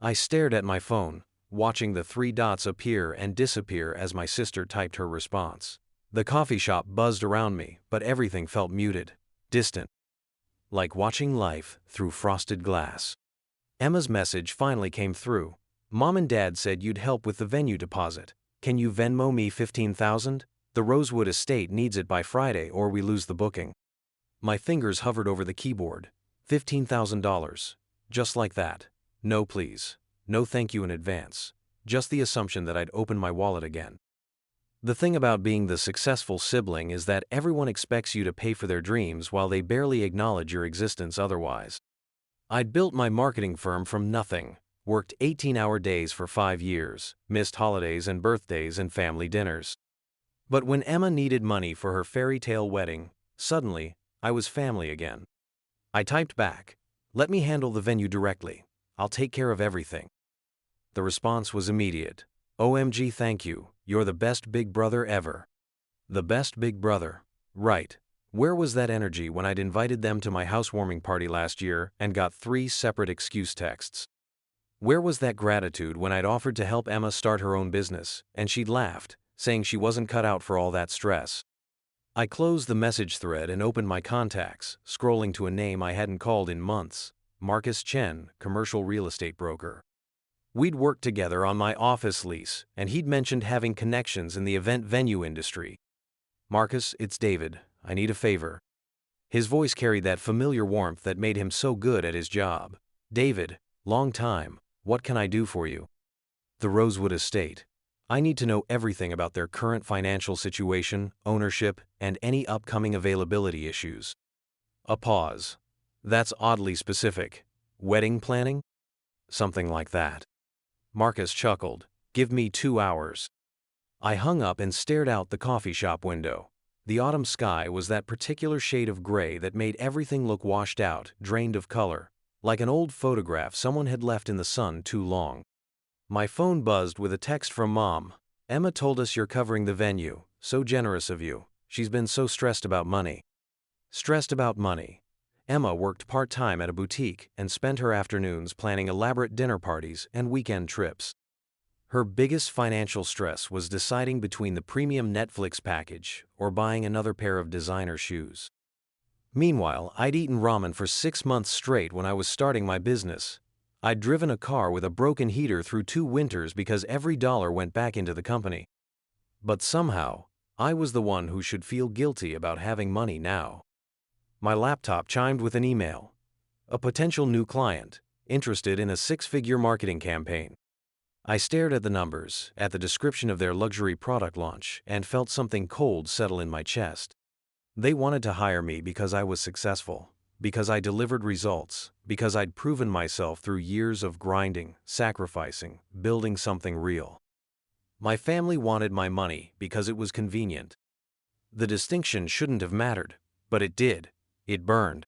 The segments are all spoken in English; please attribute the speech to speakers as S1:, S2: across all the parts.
S1: I stared at my phone, watching the three dots appear and disappear as my sister typed her response. The coffee shop buzzed around me, but everything felt muted, distant, like watching life through frosted glass. Emma's message finally came through. Mom and Dad said you'd help with the venue deposit. Can you Venmo me $15,000? The Rosewood Estate needs it by Friday or we lose the booking. My fingers hovered over the keyboard. $15,000. Just like that. No please. No thank you in advance. Just the assumption that I'd open my wallet again. The thing about being the successful sibling is that everyone expects you to pay for their dreams while they barely acknowledge your existence otherwise. I'd built my marketing firm from nothing, worked 18-hour days for 5 years, missed holidays and birthdays and family dinners. But when Emma needed money for her fairy tale wedding, suddenly, I was family again. I typed back, "Let me handle the venue directly. I'll take care of everything." The response was immediate. "OMG, thank you. You're the best big brother ever." The best big brother. Right. Where was that energy when I'd invited them to my housewarming party last year and got 3 separate excuse texts? Where was that gratitude when I'd offered to help Emma start her own business, and she'd laughed, saying she wasn't cut out for all that stress? I closed the message thread and opened my contacts, scrolling to a name I hadn't called in months. Marcus Chen, commercial real estate broker. We'd worked together on my office lease, and he'd mentioned having connections in the event venue industry. "Marcus, it's David. I need a favor." His voice carried that familiar warmth that made him so good at his job. "David, long time. What can I do for you?" "The Rosewood Estate. I need to know everything about their current financial situation, ownership, and any upcoming availability issues." A pause. "That's oddly specific. Wedding planning?" "Something like that." Marcus chuckled. "Give me 2 hours." I hung up and stared out the coffee shop window. The autumn sky was that particular shade of gray that made everything look washed out, drained of color, like an old photograph someone had left in the sun too long. My phone buzzed with a text from Mom. "Emma told us you're covering the venue. So generous of you. She's been so stressed about money." Stressed about money. Emma worked part-time at a boutique and spent her afternoons planning elaborate dinner parties and weekend trips. Her biggest financial stress was deciding between the premium Netflix package or buying another pair of designer shoes. Meanwhile, I'd eaten ramen for 6 months straight when I was starting my business. I'd driven a car with a broken heater through 2 winters because every dollar went back into the company. But somehow, I was the one who should feel guilty about having money now. My laptop chimed with an email. A potential new client, interested in a 6-figure marketing campaign. I stared at the numbers, at the description of their luxury product launch, and felt something cold settle in my chest. They wanted to hire me because I was successful, because I delivered results, because I'd proven myself through years of grinding, sacrificing, building something real. My family wanted my money because it was convenient. The distinction shouldn't have mattered, but it did. It burned.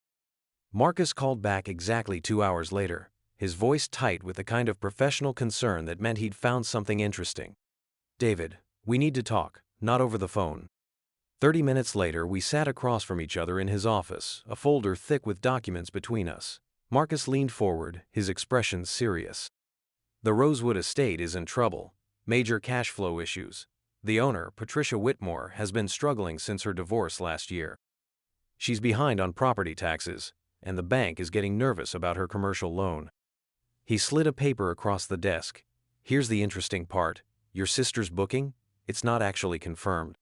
S1: Marcus called back exactly 2 hours later, his voice tight with the kind of professional concern that meant he'd found something interesting. "David, we need to talk, not over the phone." 30 minutes later, we sat across from each other in his office, a folder thick with documents between us. Marcus leaned forward, his expression serious. "The Rosewood Estate is in trouble. Major cash flow issues. The owner, Patricia Whitmore, has been struggling since her divorce last year. She's behind on property taxes, and the bank is getting nervous about her commercial loan." He slid a paper across the desk. "Here's the interesting part. Your sister's booking? It's not actually confirmed.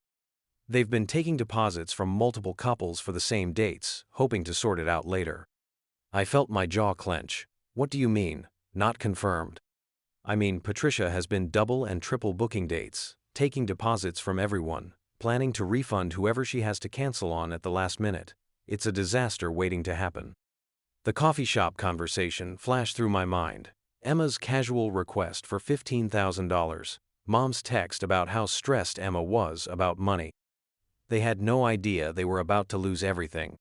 S1: They've been taking deposits from multiple couples for the same dates, hoping to sort it out later." I felt my jaw clench. "What do you mean, not confirmed?" "I mean, Patricia has been double and triple booking dates, taking deposits from everyone, planning to refund whoever she has to cancel on at the last minute. It's a disaster waiting to happen." The coffee shop conversation flashed through my mind. Emma's casual request for $15,000. Mom's text about how stressed Emma was about money. They had no idea they were about to lose everything.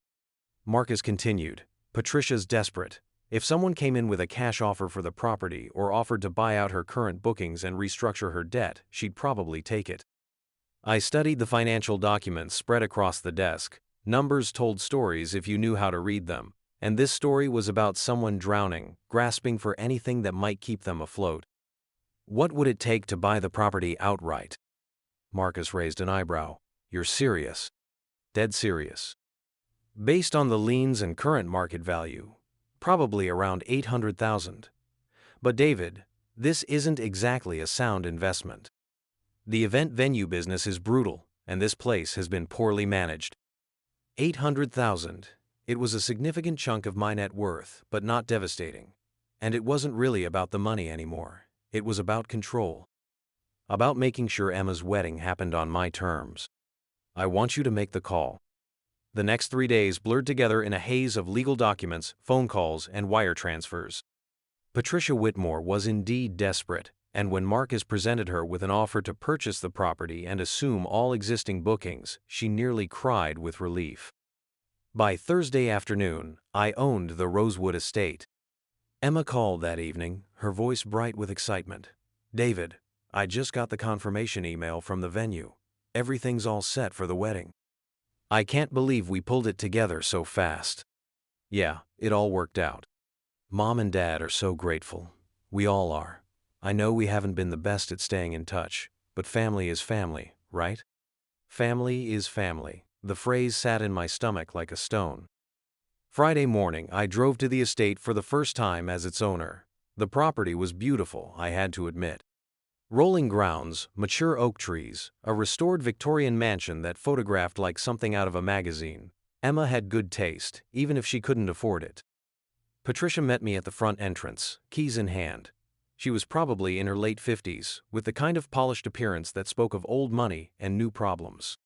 S1: Marcus continued, "Patricia's desperate. If someone came in with a cash offer for the property or offered to buy out her current bookings and restructure her debt, she'd probably take it." I studied the financial documents spread across the desk. Numbers told stories if you knew how to read them, And this story was about someone drowning, grasping for anything that might keep them afloat. What would it take to buy the property outright? Marcus raised an eyebrow. You're serious? Dead serious. Based on the liens and current market value, probably around $800,000. But David, this isn't exactly a sound investment. The event venue business is brutal, and this place has been poorly managed. $800,000. It was a significant chunk of my net worth, but not devastating. And it wasn't really about the money anymore. It was about control. About making sure Emma's wedding happened on my terms. I want you to make the call. The next 3 days blurred together in a haze of legal documents, phone calls, and wire transfers. Patricia Whitmore was indeed desperate, and when Marcus presented her with an offer to purchase the property and assume all existing bookings, she nearly cried with relief. By Thursday afternoon, I owned the Rosewood Estate. Emma called that evening, her voice bright with excitement. David, I just got the confirmation email from the venue. Everything's all set for the wedding. I can't believe we pulled it together so fast. Yeah, it all worked out. Mom and Dad are so grateful. We all are. I know we haven't been the best at staying in touch, but family is family, right? Family is family. The phrase sat in my stomach like a stone. Friday morning, I drove to the estate for the first time as its owner. The property was beautiful, I had to admit. Rolling grounds, mature oak trees, a restored Victorian mansion that photographed like something out of a magazine. Emma had good taste, even if she couldn't afford it. Patricia met me at the front entrance, keys in hand. She was probably in her late 50s, with the kind of polished appearance that spoke of old money and new problems.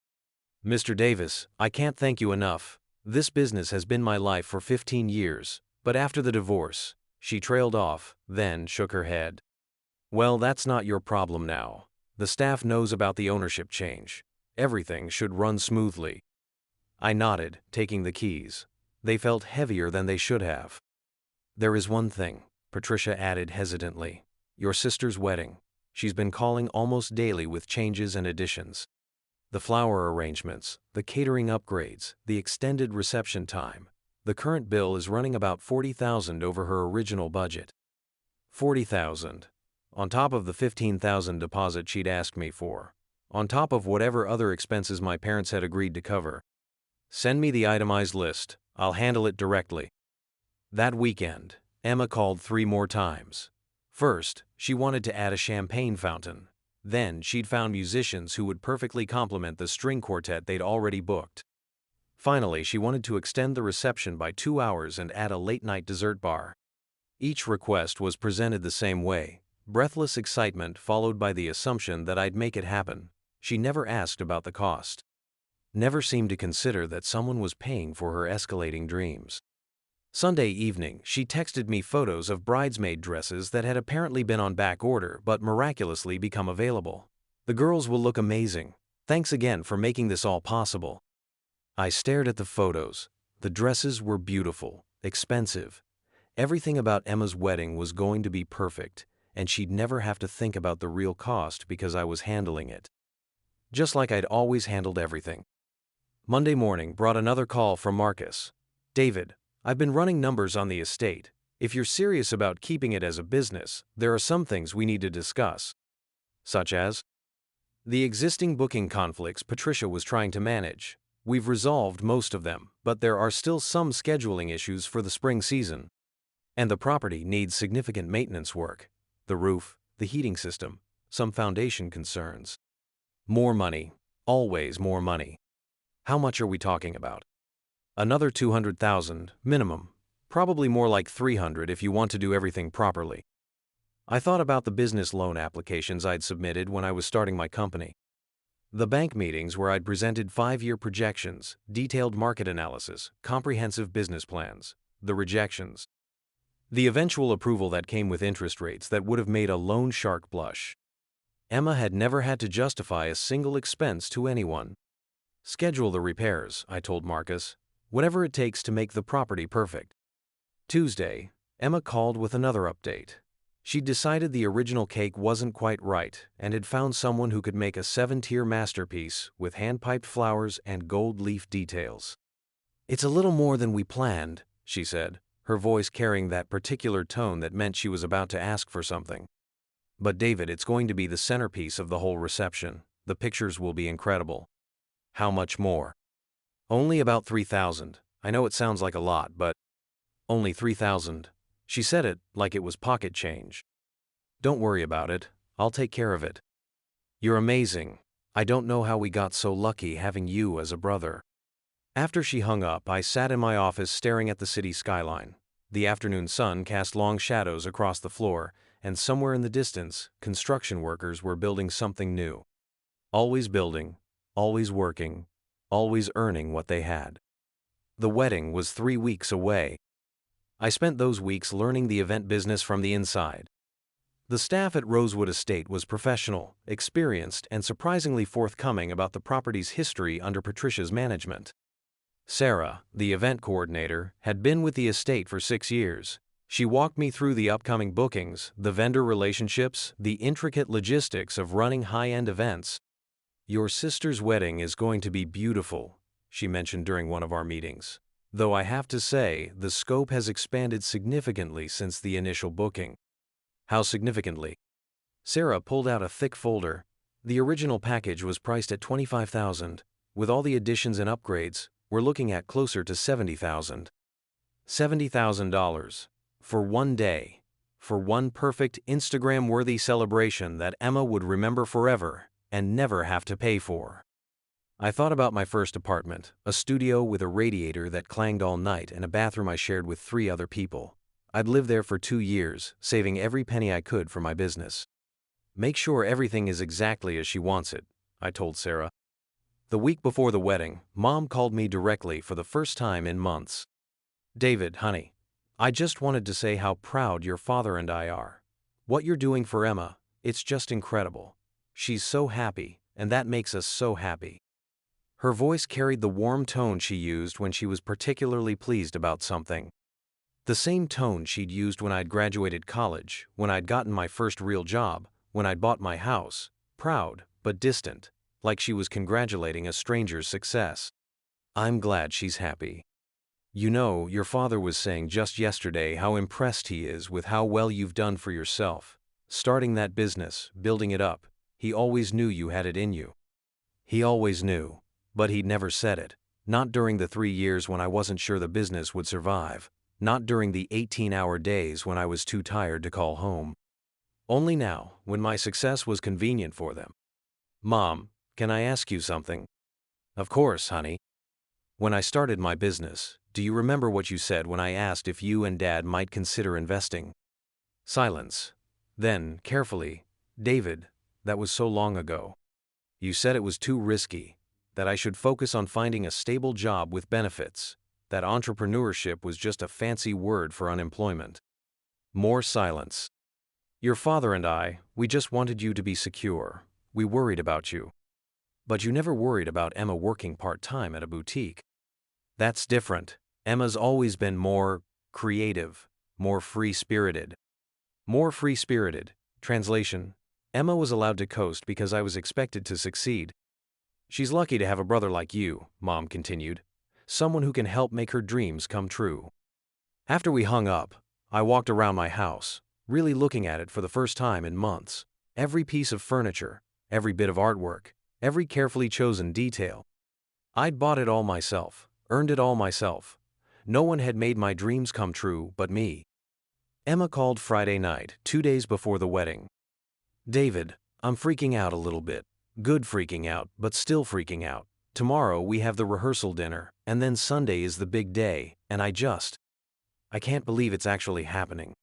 S1: Mr. Davis, I can't thank you enough. This business has been my life for 15 years, but after the divorce, she trailed off, then shook her head. Well, that's not your problem now. The staff knows about the ownership change. Everything should run smoothly. I nodded, taking the keys. They felt heavier than they should have. There is one thing, Patricia added hesitantly. Your sister's wedding. She's been calling almost daily with changes and additions. The flower arrangements, the catering upgrades, the extended reception time. The current bill is running about $40,000 over her original budget. $40,000. On top of the $15,000 deposit she'd asked me for. On top of whatever other expenses my parents had agreed to cover. Send me the itemized list. I'll handle it directly. That weekend, Emma called 3 more times. First, she wanted to add a champagne fountain. Then, she'd found musicians who would perfectly complement the string quartet they'd already booked. Finally, she wanted to extend the reception by 2 hours and add a late-night dessert bar. Each request was presented the same way. Breathless excitement followed by the assumption that I'd make it happen. She never asked about the cost. Never seemed to consider that someone was paying for her escalating dreams. Sunday evening, she texted me photos of bridesmaid dresses that had apparently been on back order but miraculously become available. The girls will look amazing. Thanks again for making this all possible. I stared at the photos. The dresses were beautiful, expensive. Everything about Emma's wedding was going to be perfect, and she'd never have to think about the real cost because I was handling it. Just like I'd always handled everything. Monday morning brought another call from Marcus. David, I've been running numbers on the estate. If you're serious about keeping it as a business, there are some things we need to discuss. Such as? The existing booking conflicts Patricia was trying to manage. We've resolved most of them, but there are still some scheduling issues for the spring season. And the property needs significant maintenance work. The roof, the heating system, some foundation concerns. More money. Always more money. How much are we talking about? Another $200,000, minimum. Probably more like $300,000 if you want to do everything properly. I thought about the business loan applications I'd submitted when I was starting my company. The bank meetings where I'd presented 5-year projections, detailed market analysis, comprehensive business plans. The rejections. The eventual approval that came with interest rates that would have made a loan shark blush. Emma had never had to justify a single expense to anyone. Schedule the repairs, I told Marcus. Whatever it takes to make the property perfect. Tuesday, Emma called with another update. She'd decided the original cake wasn't quite right and had found someone who could make a 7-tier masterpiece with hand-piped flowers and gold leaf details. It's a little more than we planned, she said, her voice carrying that particular tone that meant she was about to ask for something. But David, it's going to be the centerpiece of the whole reception. The pictures will be incredible. How much more? Only about 3,000. I know it sounds like a lot, but only 3,000. She said it like it was pocket change. Don't worry about it. I'll take care of it. You're amazing. I don't know how we got so lucky having you as a brother. After she hung up, I sat in my office staring at the city skyline. The afternoon sun cast long shadows across the floor, and somewhere in the distance, construction workers were building something new. Always building, always working, always earning what they had. The wedding was 3 weeks away. I spent those weeks learning the event business from the inside. The staff at Rosewood Estate was professional, experienced, and surprisingly forthcoming about the property's history under Patricia's management. Sarah, the event coordinator, had been with the estate for 6 years. She walked me through the upcoming bookings, the vendor relationships, the intricate logistics of running high-end events. Your sister's wedding is going to be beautiful, she mentioned during one of our meetings. Though I have to say, the scope has expanded significantly since the initial booking. How significantly? Sarah pulled out a thick folder. The original package was priced at $25,000. With all the additions and upgrades, we're looking at closer to $70,000. $70,000. For one day. For one perfect Instagram-worthy celebration that Emma would remember forever and never have to pay for. I thought about my first apartment, a studio with a radiator that clanged all night and a bathroom I shared with 3 other people. I'd lived there for 2 years, saving every penny I could for my business. Make sure everything is exactly as she wants it, I told Sarah. The week before the wedding, Mom called me directly for the first time in months. David, honey, I just wanted to say how proud your father and I are. What you're doing for Emma, it's just incredible. She's so happy, and that makes us so happy. Her voice carried the warm tone she used when she was particularly pleased about something. The same tone she'd used when I'd graduated college, when I'd gotten my first real job, when I'd bought my house, proud but distant, like she was congratulating a stranger's success. I'm glad she's happy. You know, your father was saying just yesterday how impressed he is with how well you've done for yourself. Starting that business, building it up, he always knew you had it in you. He always knew, but he'd never said it, not during the 3 years when I wasn't sure the business would survive. Not during the 18-hour days when I was too tired to call home. Only now, when my success was convenient for them. Mom, can I ask you something? Of course, honey. When I started my business, do you remember what you said when I asked if you and Dad might consider investing? Silence. Then, carefully, David, that was so long ago. You said it was too risky, that I should focus on finding a stable job with benefits. That entrepreneurship was just a fancy word for unemployment. More silence. Your father and I, we just wanted you to be secure. We worried about you. But you never worried about Emma working part-time at a boutique. That's different. Emma's always been more creative, more free-spirited. More free-spirited. Translation: Emma was allowed to coast because I was expected to succeed. She's lucky to have a brother like you, Mom continued. Someone who can help make her dreams come true. After we hung up, I walked around my house, really looking at it for the first time in months. Every piece of furniture, every bit of artwork, every carefully chosen detail. I'd bought it all myself, earned it all myself. No one had made my dreams come true but me. Emma called Friday night, 2 days before the wedding. David, I'm freaking out a little bit. Good freaking out, but still freaking out. Tomorrow we have the rehearsal dinner, and then Sunday is the big day, and I can't believe it's actually happening.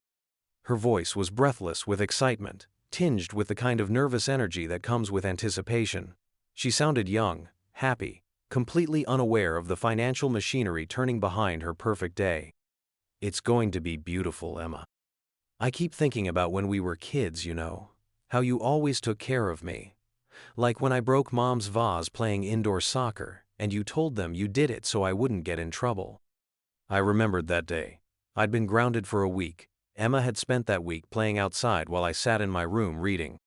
S1: Her voice was breathless with excitement, tinged with the kind of nervous energy that comes with anticipation. She sounded young, happy, completely unaware of the financial machinery turning behind her perfect day. It's going to be beautiful, Emma. I keep thinking about when we were kids, you know, how you always took care of me. Like when I broke Mom's vase playing indoor soccer, and you told them you did it so I wouldn't get in trouble. I remembered that day. I'd been grounded for a week. Emma had spent that week playing outside while I sat in my room reading.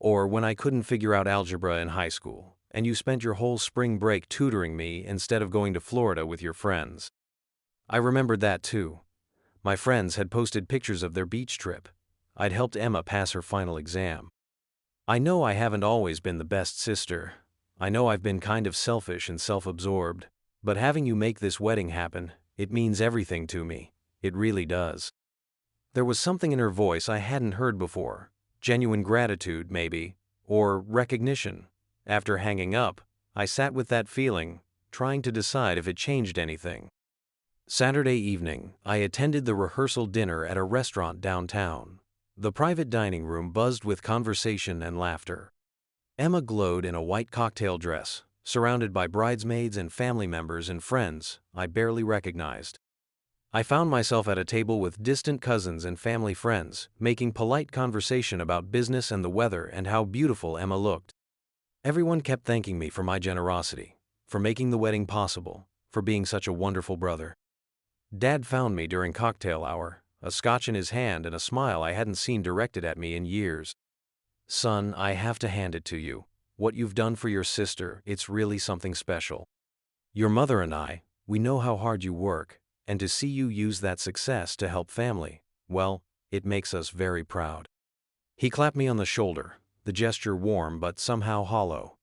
S1: Or when I couldn't figure out algebra in high school, and you spent your whole spring break tutoring me instead of going to Florida with your friends. I remembered that too. My friends had posted pictures of their beach trip. I'd helped Emma pass her final exam. I know I haven't always been the best sister. I know I've been kind of selfish and self-absorbed. But having you make this wedding happen, it means everything to me. It really does. There was something in her voice I hadn't heard before. Genuine gratitude, maybe. Or recognition. After hanging up, I sat with that feeling, trying to decide if it changed anything. Saturday evening, I attended the rehearsal dinner at a restaurant downtown. The private dining room buzzed with conversation and laughter. Emma glowed in a white cocktail dress, surrounded by bridesmaids and family members and friends I barely recognized. I found myself at a table with distant cousins and family friends, making polite conversation about business and the weather and how beautiful Emma looked. Everyone kept thanking me for my generosity, for making the wedding possible, for being such a wonderful brother. Dad found me during cocktail hour, a scotch in his hand and a smile I hadn't seen directed at me in years. "Son, I have to hand it to you. What you've done for your sister, it's really something special. Your mother and I, we know how hard you work, and to see you use that success to help family, well, it makes us very proud." He clapped me on the shoulder, the gesture warm but somehow hollow,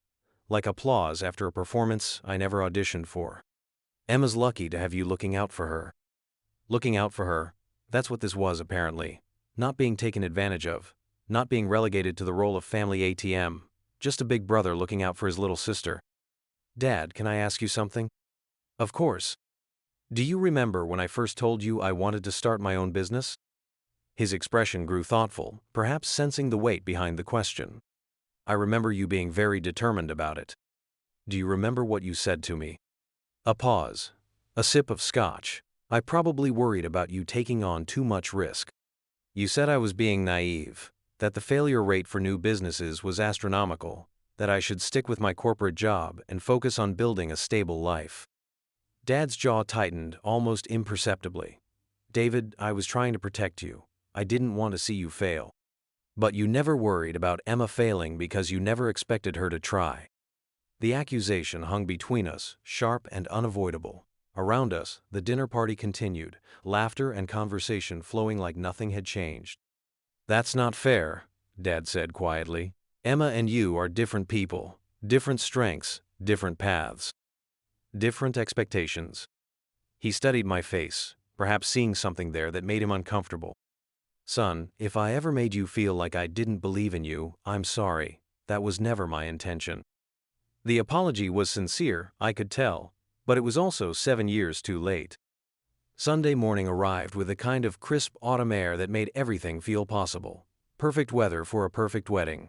S1: like applause after a performance I never auditioned for. "Emma's lucky to have you looking out for her." Looking out for her, that's what this was apparently. Not being taken advantage of, not being relegated to the role of family ATM, just a big brother looking out for his little sister. "Dad, can I ask you something?" "Of course. Do you remember when I first told you I wanted to start my own business?" His expression grew thoughtful, perhaps sensing the weight behind the question. "I remember you being very determined about it. Do you remember what you said to me?" A pause. A sip of scotch. "I probably worried about you taking on too much risk. You said I was being naive, that the failure rate for new businesses was astronomical, that I should stick with my corporate job and focus on building a stable life." Dad's jaw tightened almost imperceptibly. "David, I was trying to protect you. I didn't want to see you fail. But you never worried about Emma failing because you never expected her to try." The accusation hung between us, sharp and unavoidable. Around us, the dinner party continued, laughter and conversation flowing like nothing had changed. "That's not fair," Dad said quietly. "Emma and you are different people, different strengths, different paths, different expectations." He studied my face, perhaps seeing something there that made him uncomfortable. "Son, if I ever made you feel like I didn't believe in you, I'm sorry. That was never my intention." The apology was sincere, I could tell, but it was also 7 years too late. Sunday morning arrived with a kind of crisp autumn air that made everything feel possible. Perfect weather for a perfect wedding.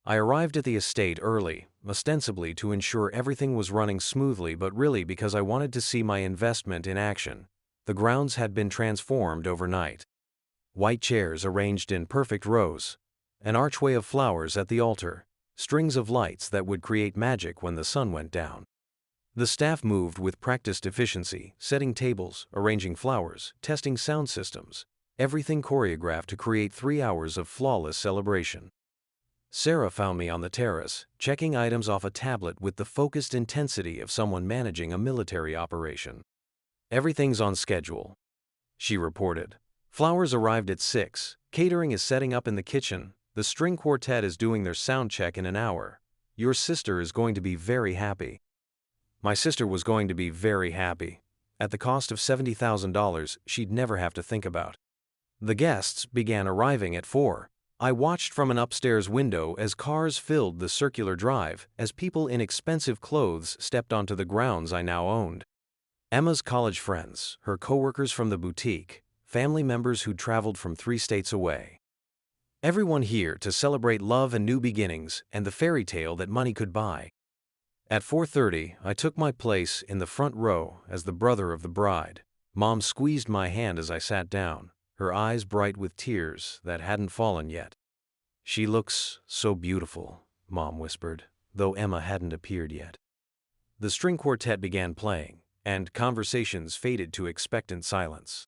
S1: I arrived at the estate early, ostensibly to ensure everything was running smoothly, but really because I wanted to see my investment in action. The grounds had been transformed overnight. White chairs arranged in perfect rows, an archway of flowers at the altar, strings of lights that would create magic when the sun went down. The staff moved with practiced efficiency, setting tables, arranging flowers, testing sound systems, everything choreographed to create 3 hours of flawless celebration. Sarah found me on the terrace, checking items off a tablet with the focused intensity of someone managing a military operation. "Everything's on schedule," she reported. "Flowers arrived at 6, catering is setting up in the kitchen, the string quartet is doing their sound check in an hour. Your sister is going to be very happy." My sister was going to be very happy. At the cost of $70,000 she'd never have to think about. The guests began arriving at 4. I watched from an upstairs window as cars filled the circular drive, as people in expensive clothes stepped onto the grounds I now owned. Emma's college friends, her coworkers from the boutique, family members who'd traveled from 3 states away. Everyone here to celebrate love and new beginnings and the fairy tale that money could buy. At 4:30, I took my place in the front row as the brother of the bride. Mom squeezed my hand as I sat down, her eyes bright with tears that hadn't fallen yet. "She looks so beautiful," Mom whispered, though Emma hadn't appeared yet. The string quartet began playing, and conversations faded to expectant silence.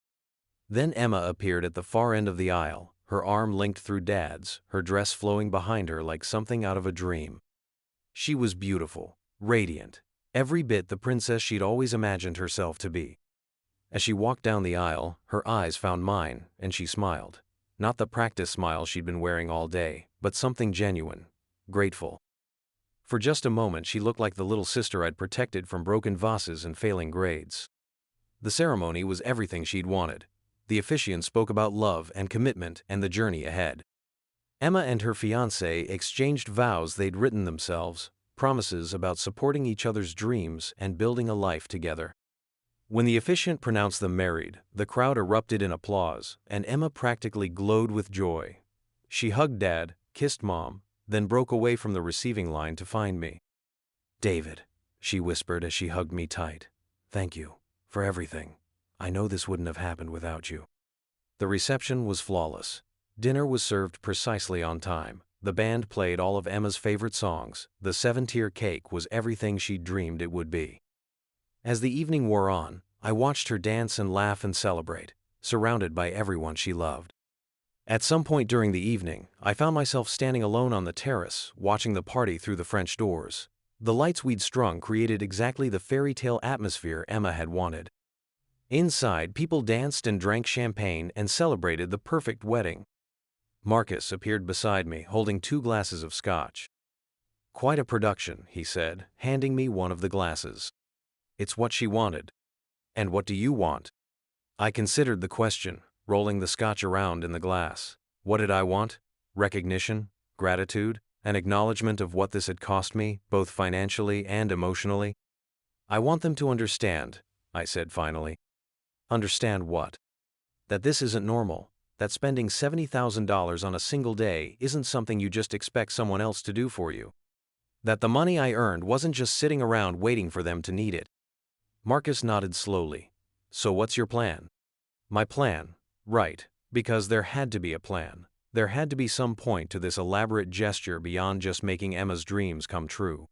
S1: Then Emma appeared at the far end of the aisle, her arm linked through Dad's, her dress flowing behind her like something out of a dream. She was beautiful, radiant, every bit the princess she'd always imagined herself to be. As she walked down the aisle, her eyes found mine, and she smiled. Not the practice smile she'd been wearing all day, but something genuine, grateful. For just a moment she looked like the little sister I'd protected from broken vases and failing grades. The ceremony was everything she'd wanted. The officiant spoke about love and commitment and the journey ahead. Emma and her fiancé exchanged vows they'd written themselves, promises about supporting each other's dreams and building a life together. When the officiant pronounced them married, the crowd erupted in applause, and Emma practically glowed with joy. She hugged Dad, kissed Mom, then broke away from the receiving line to find me. "David," she whispered as she hugged me tight. "Thank you for everything. I know this wouldn't have happened without you." The reception was flawless. Dinner was served precisely on time. The band played all of Emma's favorite songs. The 7-tier cake was everything she'd dreamed it would be. As the evening wore on, I watched her dance and laugh and celebrate, surrounded by everyone she loved. At some point during the evening, I found myself standing alone on the terrace, watching the party through the French doors. The lights we'd strung created exactly the fairy tale atmosphere Emma had wanted. Inside, people danced and drank champagne and celebrated the perfect wedding. Marcus appeared beside me, holding 2 glasses of scotch. "Quite a production," he said, handing me one of the glasses. "It's what she wanted." "And what do you want?" I considered the question, rolling the scotch around in the glass. What did I want? Recognition, gratitude, an acknowledgement of what this had cost me, both financially and emotionally. "I want them to understand," I said finally. "Understand what?" "That this isn't normal. That spending $70,000 on a single day isn't something you just expect someone else to do for you. That the money I earned wasn't just sitting around waiting for them to need it." Marcus nodded slowly. "So what's your plan?" "My plan. Right, because there had to be a plan. There had to be some point to this elaborate gesture beyond just making Emma's dreams come true.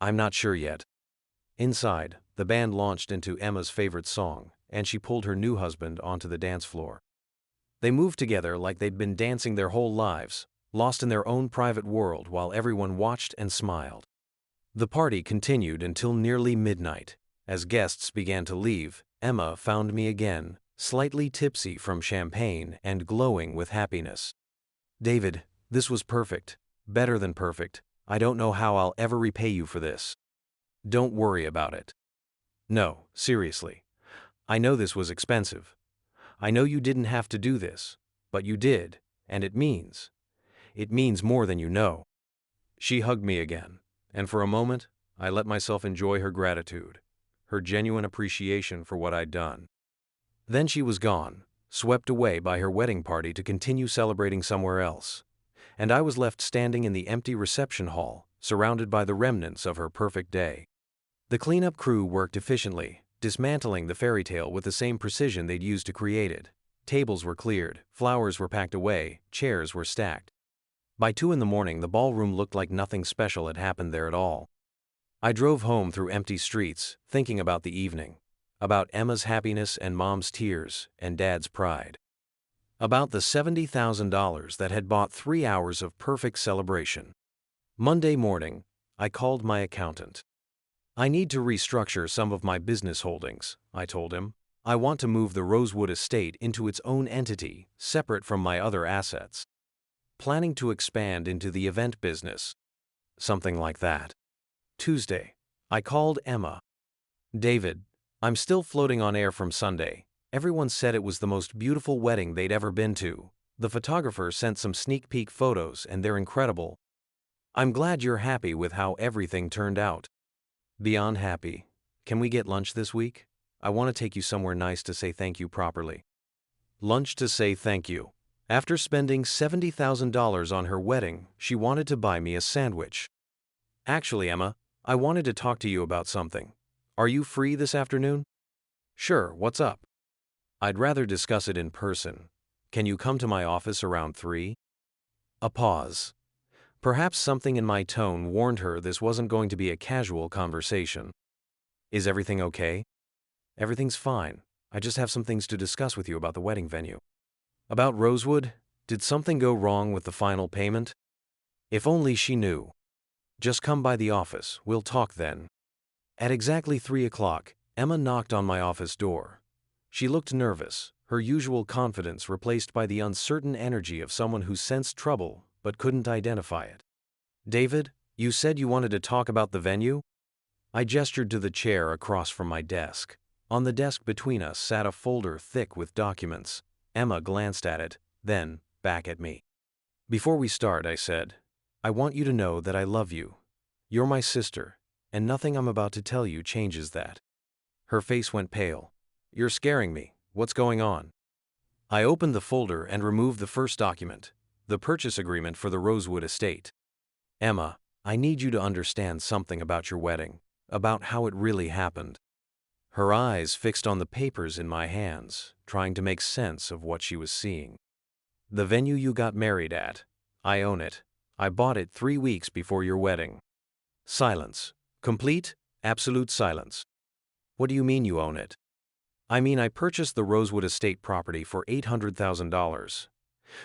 S1: I'm not sure yet." Inside, the band launched into Emma's favorite song, and she pulled her new husband onto the dance floor. They moved together like they'd been dancing their whole lives, lost in their own private world while everyone watched and smiled. The party continued until nearly midnight. As guests began to leave, Emma found me again, slightly tipsy from champagne and glowing with happiness. "David, this was perfect. Better than perfect. I don't know how I'll ever repay you for this." "Don't worry about it." "No, seriously. I know this was expensive. I know you didn't have to do this, but you did, and it means more than you know." She hugged me again, and for a moment, I let myself enjoy her gratitude, her genuine appreciation for what I'd done. Then she was gone, swept away by her wedding party to continue celebrating somewhere else, and I was left standing in the empty reception hall, surrounded by the remnants of her perfect day. The cleanup crew worked efficiently, dismantling the fairy tale with the same precision they'd used to create it. Tables were cleared, flowers were packed away, chairs were stacked. By 2 in the morning, the ballroom looked like nothing special had happened there at all. I drove home through empty streets, thinking about the evening, about Emma's happiness and Mom's tears and Dad's pride, about the $70,000 that had bought 3 hours of perfect celebration. Monday morning, I called my accountant. "I need to restructure some of my business holdings," I told him. "I want to move the Rosewood Estate into its own entity, separate from my other assets. Planning to expand into the event business." Something like that. Tuesday, I called Emma. "David, I'm still floating on air from Sunday. Everyone said it was the most beautiful wedding they'd ever been to. The photographer sent some sneak peek photos and they're incredible. I'm glad you're happy with how everything turned out." "Beyond happy. Can we get lunch this week? I want to take you somewhere nice to say thank you properly." Lunch to say thank you. After spending $70,000 on her wedding, she wanted to buy me a sandwich. "Actually, Emma, I wanted to talk to you about something. Are you free this afternoon?" "Sure, what's up?" "I'd rather discuss it in person. Can you come to my office around 3? A pause. Perhaps something in my tone warned her this wasn't going to be a casual conversation. "Is everything okay?" "Everything's fine. I just have some things to discuss with you about the wedding venue." "About Rosewood? Did something go wrong with the final payment?" If only she knew. "Just come by the office, we'll talk then." At exactly 3 o'clock, Emma knocked on my office door. She looked nervous, her usual confidence replaced by the uncertain energy of someone who sensed trouble but couldn't identify it. "David, you said you wanted to talk about the venue?" I gestured to the chair across from my desk. On the desk between us sat a folder thick with documents. Emma glanced at it, then back at me. "Before we start," I said, "I want you to know that I love you. You're my sister, and nothing I'm about to tell you changes that." Her face went pale. "You're scaring me. What's going on?" I opened the folder and removed the first document, the purchase agreement for the Rosewood Estate. "Emma, I need you to understand something about your wedding, about how it really happened." Her eyes fixed on the papers in my hands, trying to make sense of what she was seeing. "The venue you got married at. I own it. I bought it 3 weeks before your wedding." Silence. Complete, absolute silence. "What do you mean you own it?" "I mean I purchased the Rosewood Estate property for $800,000.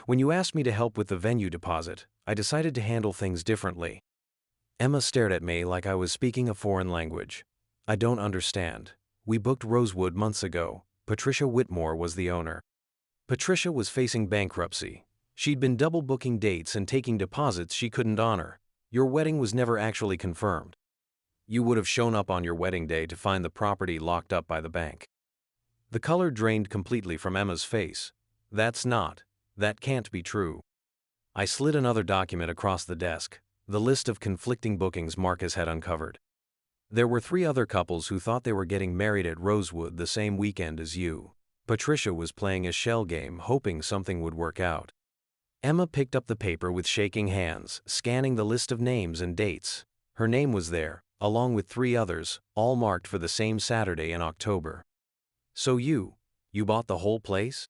S1: When you asked me to help with the venue deposit, I decided to handle things differently." Emma stared at me like I was speaking a foreign language. "I don't understand. We booked Rosewood months ago. Patricia Whitmore was the owner." Patricia was facing bankruptcy. She'd been double booking dates and taking deposits she couldn't honor. Your wedding was never actually confirmed. You would have shown up on your wedding day to find the property locked up by the bank. The color drained completely from Emma's face. That can't be true." I slid another document across the desk, the list of conflicting bookings Marcus had uncovered. "There were 3 other couples who thought they were getting married at Rosewood the same weekend as you. Patricia was playing a shell game, hoping something would work out." Emma picked up the paper with shaking hands, scanning the list of names and dates. Her name was there, along with 3 others, all marked for the same Saturday in October. "So you bought the whole place?"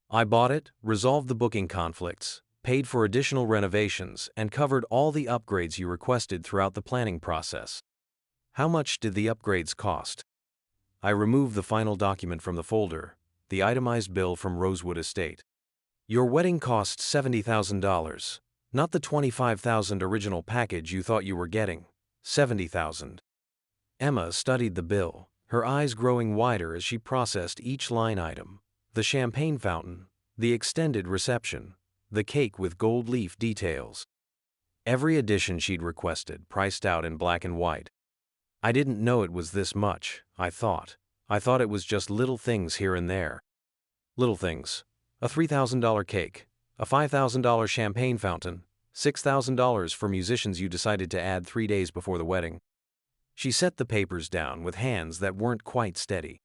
S1: "I bought it, resolved the booking conflicts, paid for additional renovations, and covered all the upgrades you requested throughout the planning process." "How much did the upgrades cost?" I removed the final document from the folder, the itemized bill from Rosewood Estate. "Your wedding cost $70,000, not the $25,000 original package you thought you were getting. $70,000. Emma studied the bill, her eyes growing wider as she processed each line item. The champagne fountain, the extended reception, the cake with gold leaf details. Every addition she'd requested, priced out in black and white. I didn't know it was this much, I thought. I thought it was just little things here and there. Little things. A $3,000 cake, a $5,000 champagne fountain, $6,000 for musicians you decided to add 3 days before the wedding." She set the papers down with hands that weren't quite steady.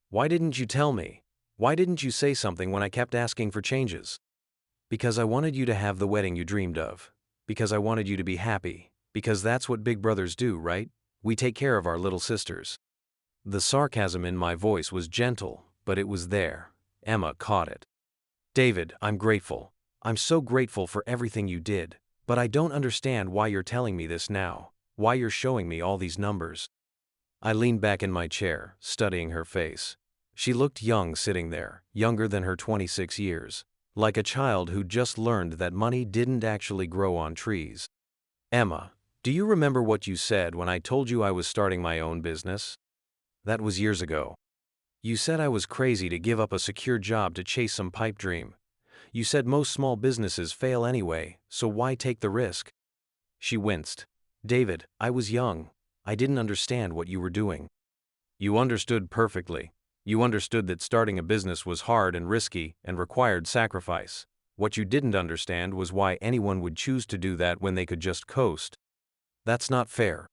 S1: "Why didn't you tell me? Why didn't you say something when I kept asking for changes?" "Because I wanted you to have the wedding you dreamed of. Because I wanted you to be happy. Because that's what big brothers do, right? We take care of our little sisters." The sarcasm in my voice was gentle, but it was there. Emma caught it. "David, I'm grateful. I'm so grateful for everything you did, but I don't understand why you're telling me this now, why you're showing me all these numbers." I leaned back in my chair, studying her face. She looked young sitting there, younger than her 26 years, like a child who just learned that money didn't actually grow on trees. "Emma, do you remember what you said when I told you I was starting my own business? That was years ago. You said I was crazy to give up a secure job to chase some pipe dream. You said most small businesses fail anyway, so why take the risk?" She winced. "David, I was young. I didn't understand what you were doing." "You understood perfectly. You understood that starting a business was hard and risky and required sacrifice. What you didn't understand was why anyone would choose to do that when they could just coast." "That's not fair."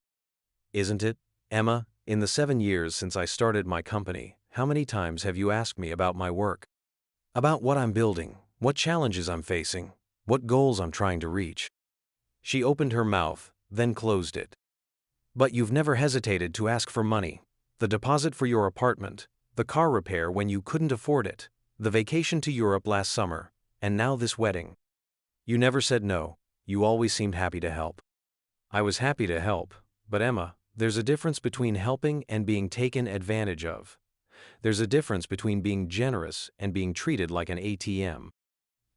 S1: "Isn't it, Emma? In the 7 years since I started my company, how many times have you asked me about my work? About what I'm building, what challenges I'm facing, what goals I'm trying to reach?" She opened her mouth, then closed it. "But you've never hesitated to ask for money. The deposit for your apartment, the car repair when you couldn't afford it, the vacation to Europe last summer, and now this wedding. You never said no. You always seemed happy to help." "I was happy to help, but Emma, there's a difference between helping and being taken advantage of. There's a difference between being generous and being treated like an ATM."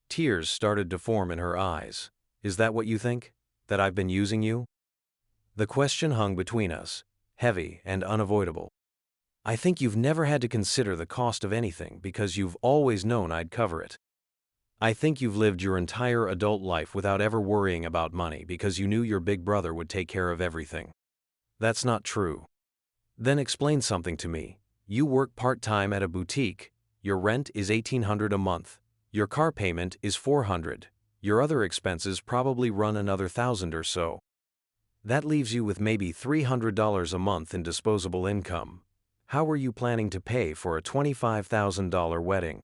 S1: Tears started to form in her eyes. "Is that what you think? That I've been using you?" The question hung between us, heavy and unavoidable. I think you've never had to consider the cost of anything because you've always known I'd cover it. I think you've lived your entire adult life without ever worrying about money because you knew your big brother would take care of everything. That's not true. Then explain something to me. You work part-time at a boutique. Your rent is $1,800 a month. Your car payment is $400. Your other expenses probably run another $1,000 or so. That leaves you with maybe $300 a month in disposable income. How are you planning to pay for a $25,000 wedding?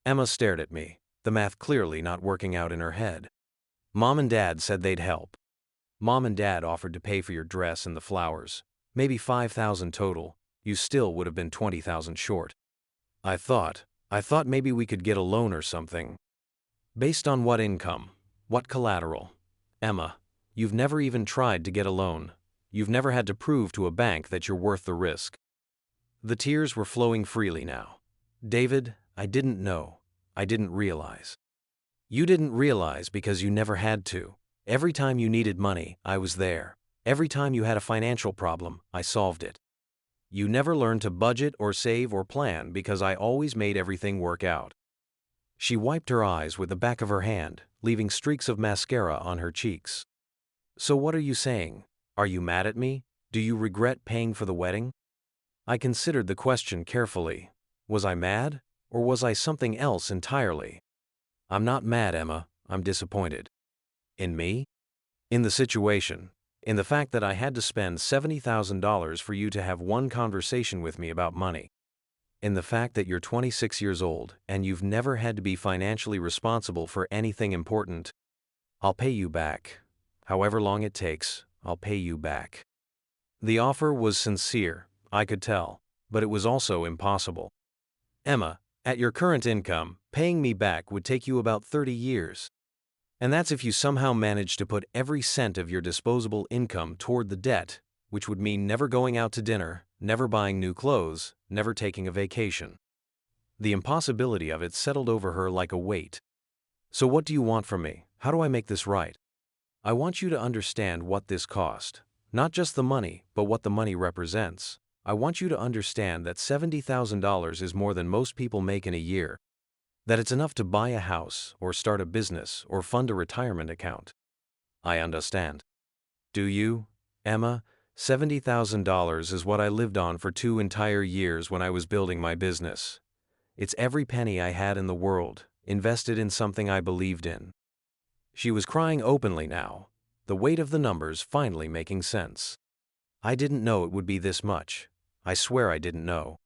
S1: Emma stared at me, the math clearly not working out in her head. Mom and Dad said they'd help. Mom and Dad offered to pay for your dress and the flowers. Maybe $5,000 total. You still would have been $20,000 short. I thought maybe we could get a loan or something. Based on what income? What collateral? Emma, you've never even tried to get a loan. You've never had to prove to a bank that you're worth the risk. The tears were flowing freely now. David, I didn't know. I didn't realize. You didn't realize because you never had to. Every time you needed money, I was there. Every time you had a financial problem, I solved it. You never learned to budget or save or plan because I always made everything work out. She wiped her eyes with the back of her hand, leaving streaks of mascara on her cheeks. So what are you saying? Are you mad at me? Do you regret paying for the wedding? I considered the question carefully. Was I mad? Or was I something else entirely? I'm not mad, Emma. I'm disappointed. In me? In the situation. In the fact that I had to spend $70,000 for you to have one conversation with me about money. In the fact that you're 26 years old and you've never had to be financially responsible for anything important. I'll pay you back. However long it takes, I'll pay you back. The offer was sincere, I could tell, but it was also impossible. Emma, at your current income, paying me back would take you about 30 years. And that's if you somehow managed to put every cent of your disposable income toward the debt, which would mean never going out to dinner, never buying new clothes, never taking a vacation. The impossibility of it settled over her like a weight. So what do you want from me? How do I make this right? I want you to understand what this cost. Not just the money, but what the money represents. I want you to understand that $70,000 is more than most people make in a year. That it's enough to buy a house, or start a business, or fund a retirement account. I understand. Do you, Emma? $70,000 is what I lived on for 2 entire years when I was building my business. It's every penny I had in the world, invested in something I believed in. She was crying openly now, the weight of the numbers finally making sense. I didn't know it would be this much. I swear I didn't know.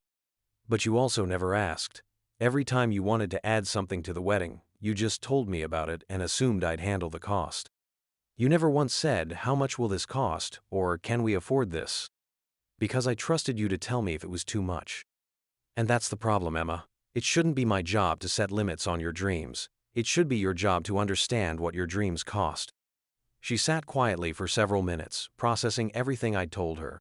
S1: But you also never asked. Every time you wanted to add something to the wedding, you just told me about it and assumed I'd handle the cost. You never once said, how much will this cost, or can we afford this? Because I trusted you to tell me if it was too much. And that's the problem, Emma. It shouldn't be my job to set limits on your dreams. It should be your job to understand what your dreams cost. She sat quietly for several minutes, processing everything I'd told her.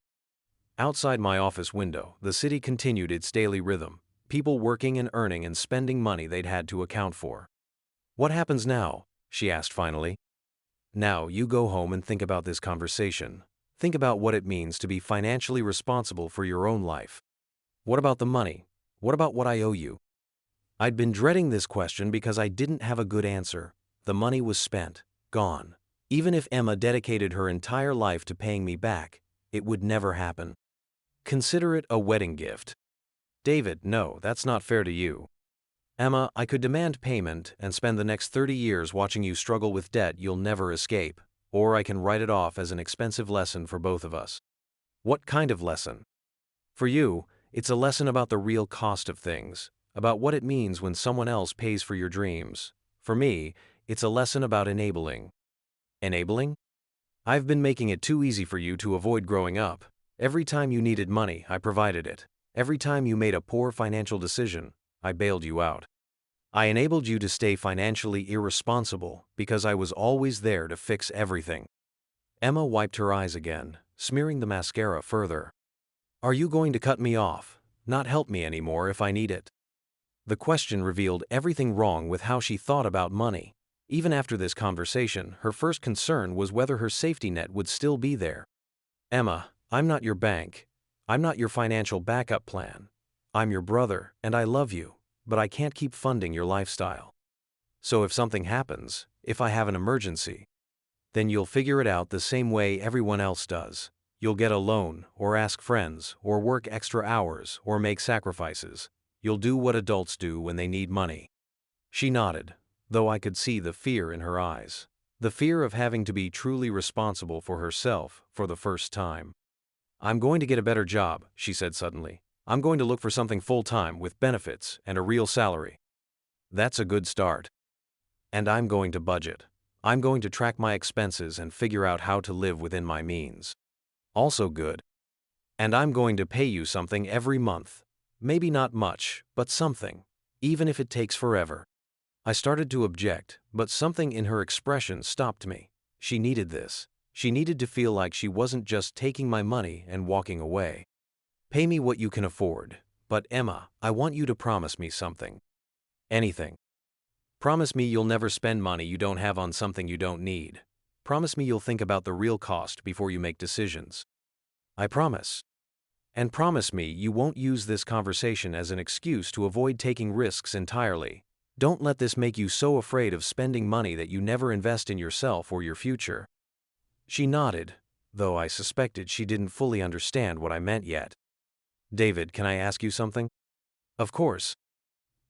S1: Outside my office window, the city continued its daily rhythm, people working and earning and spending money they'd had to account for. What happens now? She asked finally. Now you go home and think about this conversation. Think about what it means to be financially responsible for your own life. What about the money? What about what I owe you? I'd been dreading this question because I didn't have a good answer. The money was spent, gone. Even if Emma dedicated her entire life to paying me back, it would never happen. Consider it a wedding gift. David, no, that's not fair to you. Emma, I could demand payment and spend the next 30 years watching you struggle with debt you'll never escape, or I can write it off as an expensive lesson for both of us. What kind of lesson? For you, it's a lesson about the real cost of things, about what it means when someone else pays for your dreams. For me, it's a lesson about enabling. Enabling? I've been making it too easy for you to avoid growing up. Every time you needed money, I provided it. Every time you made a poor financial decision, I bailed you out. I enabled you to stay financially irresponsible because I was always there to fix everything. Emma wiped her eyes again, smearing the mascara further. Are you going to cut me off, not help me anymore if I need it? The question revealed everything wrong with how she thought about money. Even after this conversation, her first concern was whether her safety net would still be there. Emma, I'm not your bank. I'm not your financial backup plan. I'm your brother, and I love you, but I can't keep funding your lifestyle. So if something happens, if I have an emergency, then you'll figure it out the same way everyone else does. You'll get a loan, or ask friends, or work extra hours, or make sacrifices. You'll do what adults do when they need money." She nodded, though I could see the fear in her eyes. The fear of having to be truly responsible for herself for the first time. "I'm going to get a better job," she said suddenly. "I'm going to look for something full-time with benefits and a real salary." "That's a good start." "And I'm going to budget. I'm going to track my expenses and figure out how to live within my means." "Also good." "And I'm going to pay you something every month. Maybe not much, but something, even if it takes forever." I started to object, but something in her expression stopped me. She needed this. She needed to feel like she wasn't just taking my money and walking away. "Pay me what you can afford. But Emma, I want you to promise me something." "Anything." "Promise me you'll never spend money you don't have on something you don't need. Promise me you'll think about the real cost before you make decisions." "I promise." "And promise me you won't use this conversation as an excuse to avoid taking risks entirely. Don't let this make you so afraid of spending money that you never invest in yourself or your future." She nodded, though I suspected she didn't fully understand what I meant yet. "David, can I ask you something?" "Of course."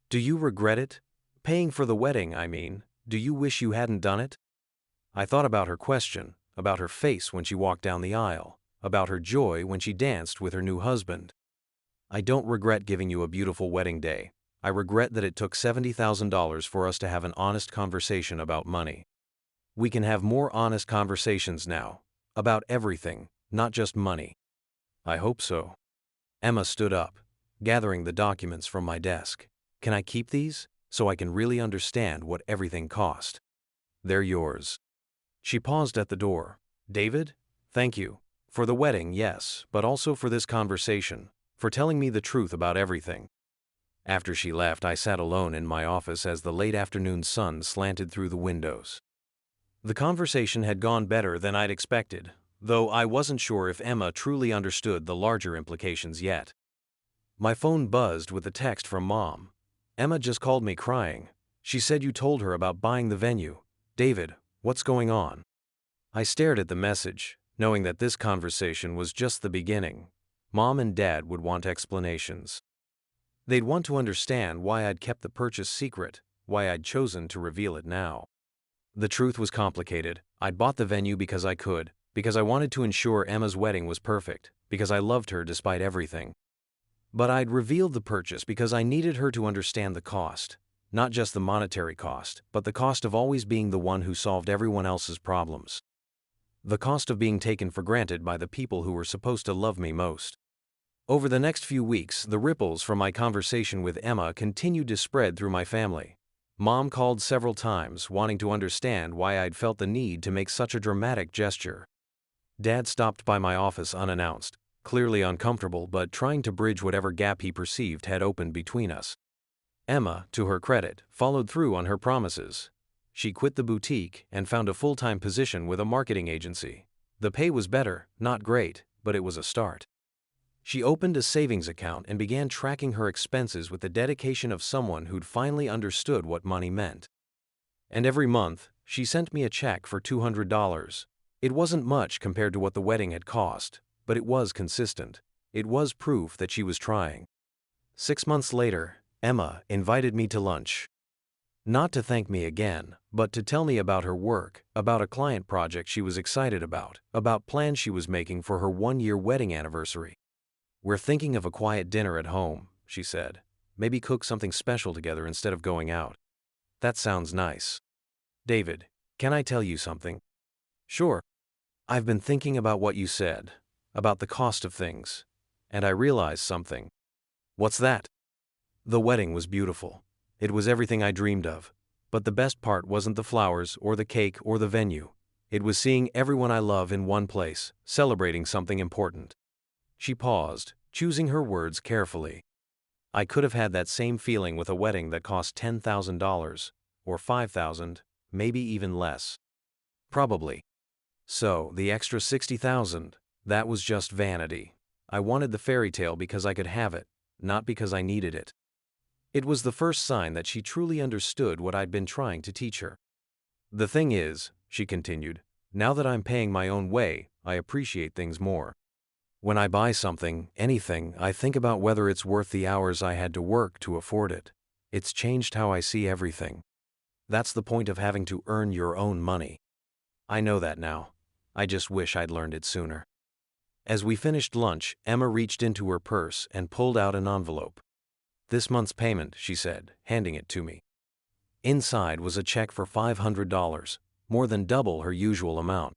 S1: "Do you regret it? Paying for the wedding, I mean. Do you wish you hadn't done it?" I thought about her question, about her face when she walked down the aisle, about her joy when she danced with her new husband. "I don't regret giving you a beautiful wedding day. I regret that it took $70,000 for us to have an honest conversation about money. We can have more honest conversations now. About everything, not just money." "I hope so." Emma stood up, gathering the documents from my desk. "Can I keep these, so I can really understand what everything cost?" "They're yours." She paused at the door. "David, thank you. For the wedding, yes, but also for this conversation, for telling me the truth about everything." After she left, I sat alone in my office as the late afternoon sun slanted through the windows. The conversation had gone better than I'd expected, though I wasn't sure if Emma truly understood the larger implications yet. My phone buzzed with a text from Mom. "Emma just called me crying. She said you told her about buying the venue. David, what's going on?" I stared at the message, knowing that this conversation was just the beginning. Mom and Dad would want explanations. They'd want to understand why I'd kept the purchase secret, why I'd chosen to reveal it now. The truth was complicated. I'd bought the venue because I could, because I wanted to ensure Emma's wedding was perfect, because I loved her despite everything. But I'd revealed the purchase because I needed her to understand the cost, not just the monetary cost, but the cost of always being the one who solved everyone else's problems. The cost of being taken for granted by the people who were supposed to love me most. Over the next few weeks, the ripples from my conversation with Emma continued to spread through my family. Mom called several times, wanting to understand why I'd felt the need to make such a dramatic gesture. Dad stopped by my office unannounced, clearly uncomfortable but trying to bridge whatever gap he perceived had opened between us. Emma, to her credit, followed through on her promises. She quit the boutique and found a full-time position with a marketing agency. The pay was better, not great, but it was a start. She opened a savings account and began tracking her expenses with the dedication of someone who'd finally understood what money meant. And every month, she sent me a check for $200. It wasn't much compared to what the wedding had cost, but it was consistent. It was proof that she was trying. 6 months later, Emma invited me to lunch. Not to thank me again, but to tell me about her work, about a client project she was excited about plans she was making for her 1-year wedding anniversary. "We're thinking of a quiet dinner at home," she said. "Maybe cook something special together instead of going out." "That sounds nice." "David, can I tell you something?" "Sure." "I've been thinking about what you said, about the cost of things, and I realized something." "What's that?" "The wedding was beautiful. It was everything I dreamed of. But the best part wasn't the flowers or the cake or the venue. It was seeing everyone I love in one place, celebrating something important." She paused, choosing her words carefully. I could have had that same feeling with a wedding that cost $10,000, or $5,000, maybe even less. Probably. So, the extra $60,000, that was just vanity. I wanted the fairy tale because I could have it, not because I needed it. It was the first sign that she truly understood what I'd been trying to teach her. The thing is, she continued, now that I'm paying my own way, I appreciate things more. When I buy something, anything, I think about whether it's worth the hours I had to work to afford it. It's changed how I see everything. That's the point of having to earn your own money. I know that now. I just wish I'd learned it sooner. As we finished lunch, Emma reached into her purse and pulled out an envelope. This month's payment, she said, handing it to me. Inside was a check for $500, more than double her usual amount.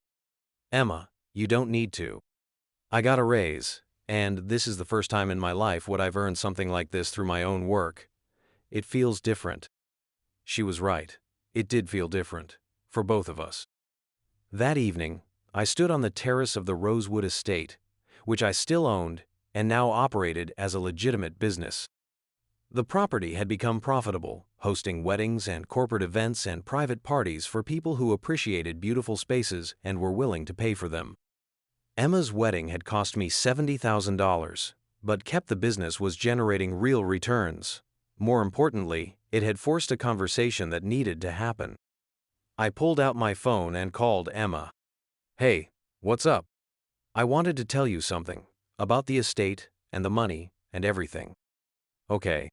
S1: Emma, you don't need to. I got a raise, and this is the first time in my life I've earned something like this through my own work. It feels different. She was right. It did feel different, for both of us. That evening, I stood on the terrace of the Rosewood Estate, which I still owned and now operated as a legitimate business. The property had become profitable, hosting weddings and corporate events and private parties for people who appreciated beautiful spaces and were willing to pay for them. Emma's wedding had cost me $70,000, but kept the business was generating real returns. More importantly, it had forced a conversation that needed to happen. I pulled out my phone and called Emma. Hey, what's up? I wanted to tell you something about the estate and the money and everything. Okay.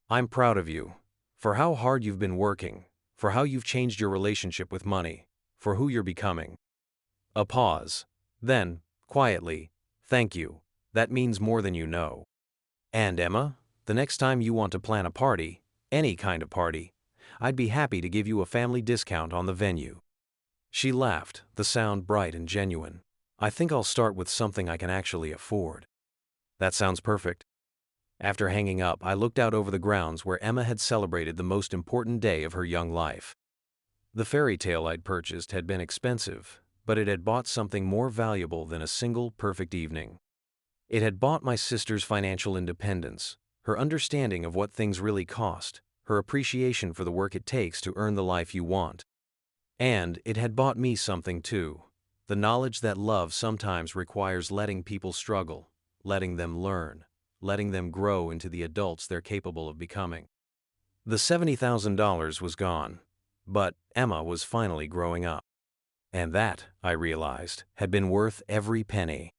S1: I'm proud of you, for how hard you've been working, for how you've changed your relationship with money, for who you're becoming. A pause. Then, quietly, thank you. That means more than you know. And Emma, the next time you want to plan a party, any kind of party, I'd be happy to give you a family discount on the venue. She laughed, the sound bright and genuine. I think I'll start with something I can actually afford. That sounds perfect. After hanging up, I looked out over the grounds where Emma had celebrated the most important day of her young life. The fairy tale I'd purchased had been expensive, but it had bought something more valuable than a single perfect evening. It had bought my sister's financial independence, her understanding of what things really cost, her appreciation for the work it takes to earn the life you want. And it had bought me something too, the knowledge that love sometimes requires letting people struggle, letting them learn, letting them grow into the adults they're capable of becoming. The $70,000 was gone, but Emma was finally growing up. And that, I realized, had been worth every penny.